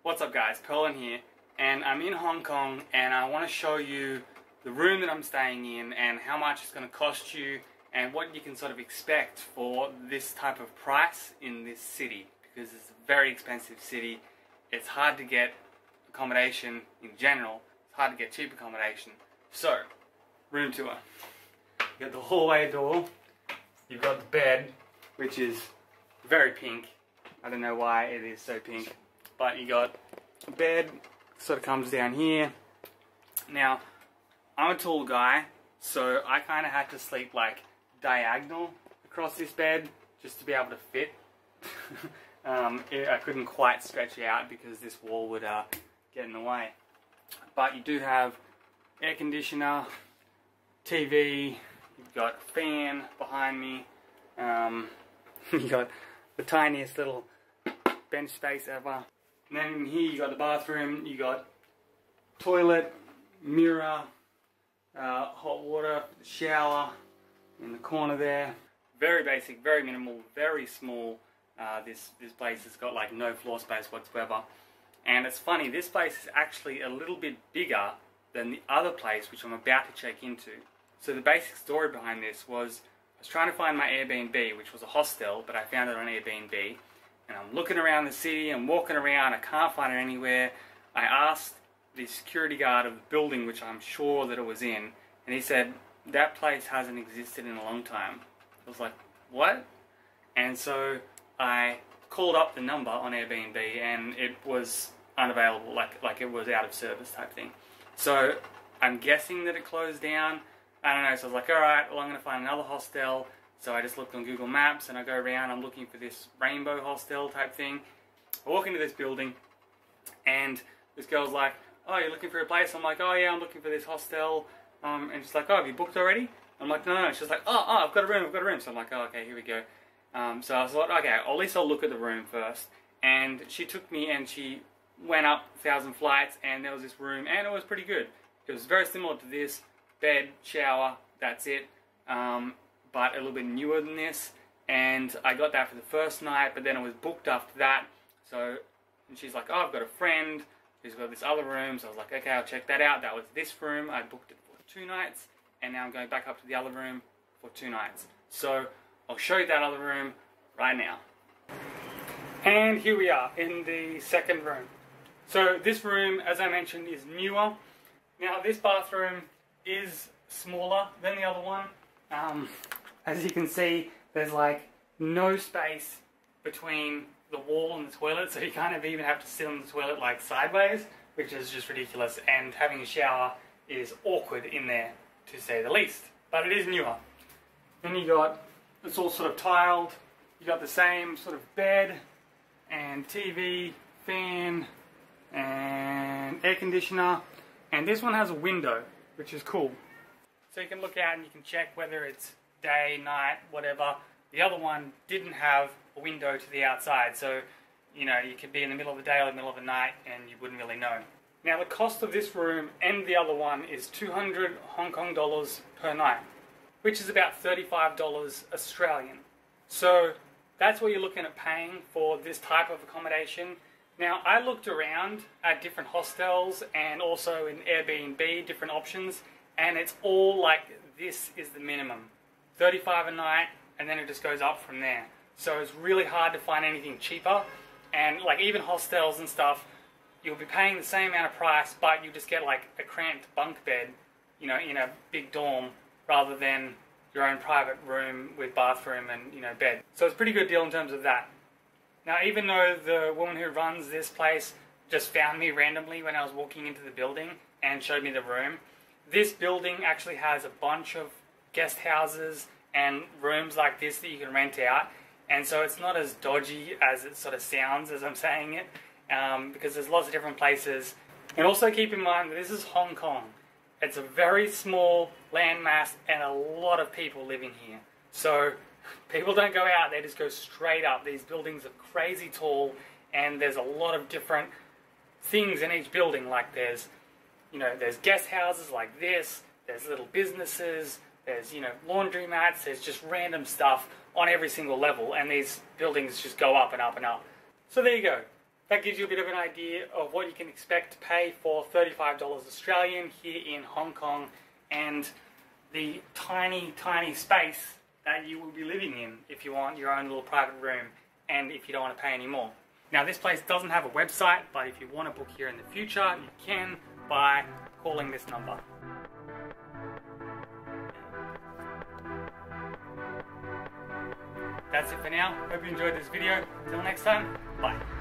What's up guys, Perlin here, and I'm in Hong Kong and I want to show you the room that I'm staying in and how much it's going to cost you and what you can sort of expect for this type of price in this city, because it's a very expensive city. It's hard to get accommodation in general, it's hard to get cheap accommodation. So, room tour. You got the hallway door, you've got the bed, which is very pink. I don't know why it is so pink. But you got a bed, sort of comes down here. Now, I'm a tall guy, so I kind of had to sleep like diagonal across this bed just to be able to fit. I couldn't quite stretch out because this wall would get in the way. But you do have air conditioner, TV, you've got a fan behind me, you got the tiniest little bench space ever. And then in here you got the bathroom, you got toilet, mirror, hot water, shower in the corner there. Very basic, very minimal, very small. This place has got like no floor space whatsoever. And it's funny, this place is actually a little bit bigger than the other place which I'm about to check into. So the basic story behind this was, I was trying to find my Airbnb, which was a hostel, but I found it on Airbnb. And I'm looking around the city, I'm walking around, I can't find it anywhere. I asked the security guard of the building, which I'm sure that it was in, and he said, that place hasn't existed in a long time. I was like, what? And so I called up the number on Airbnb and it was unavailable, like it was out of service type thing. So I'm guessing that it closed down. I don't know, so I was like, alright, well I'm going to find another hostel. So I just looked on Google Maps and I go around, I'm looking for this rainbow hostel type thing. I walk into this building and this girl's like, oh, you're looking for a place? I'm like, oh yeah, I'm looking for this hostel. And she's like, oh, have you booked already? I'm like, no. She's like, oh, I've got a room. So I'm like, oh, okay, here we go. So I thought, okay, at least I'll look at the room first. And she took me and she went up 1,000 flights and there was this room and it was pretty good. It was very similar to this, bed, shower, that's it. But a little bit newer than this, and I got that for the first night, but then it was booked after that. So, and she's like, oh, I've got a friend who's got this other room, so I was like, okay, I'll check that out. That was this room, I booked it for 2 nights, and now I'm going back up to the other room for 2 nights. So, I'll show you that other room right now. And here we are, in the second room. So, this room, as I mentioned, is newer. Now, this bathroom is smaller than the other one. As you can see, there's like no space between the wall and the toilet, so you kind of even have to sit on the toilet like sideways, which is just ridiculous, and having a shower is awkward in there, to say the least. But it is newer. Then you got, it's all sort of tiled, you got the same sort of bed, and TV, fan, and air conditioner, and this one has a window, which is cool. So you can look out and you can check whether it's day, night, whatever. The other one didn't have a window to the outside, so you know, you could be in the middle of the day or the middle of the night and you wouldn't really know. Now the cost of this room and the other one is 200 Hong Kong dollars per night, which is about $35 Australian. So that's what you're looking at paying for this type of accommodation. Now I looked around at different hostels and also in Airbnb, different options, and it's all like, this is the minimum. 35 a night, and then it just goes up from there. So it's really hard to find anything cheaper. And like even hostels and stuff, you'll be paying the same amount of price, but you just get like a cramped bunk bed, you know, in a big dorm, rather than your own private room with bathroom and, you know, bed. So it's a pretty good deal in terms of that. Now, even though the woman who runs this place just found me randomly when I was walking into the building and showed me the room, this building actually has a bunch of guest houses and rooms like this that you can rent out, and so it's not as dodgy as it sort of sounds as I'm saying it, because there's lots of different places. And also keep in mind that this is Hong Kong. It's a very small landmass and a lot of people living here. So people don't go out, they just go straight up. These buildings are crazy tall and there's a lot of different things in each building. Like there's guest houses like this, there's little businesses, there's, laundry mats, there's just random stuff on every single level, and these buildings just go up and up and up. So there you go. that gives you a bit of an idea of what you can expect to pay for $35 Australian here in Hong Kong, and the tiny, tiny space that you will be living in if you want your own little private room and if you don't want to pay any more. Now, this place doesn't have a website, but if you want to book here in the future, you can by calling this number. That's it for now. Hope you enjoyed this video. Until next time, bye.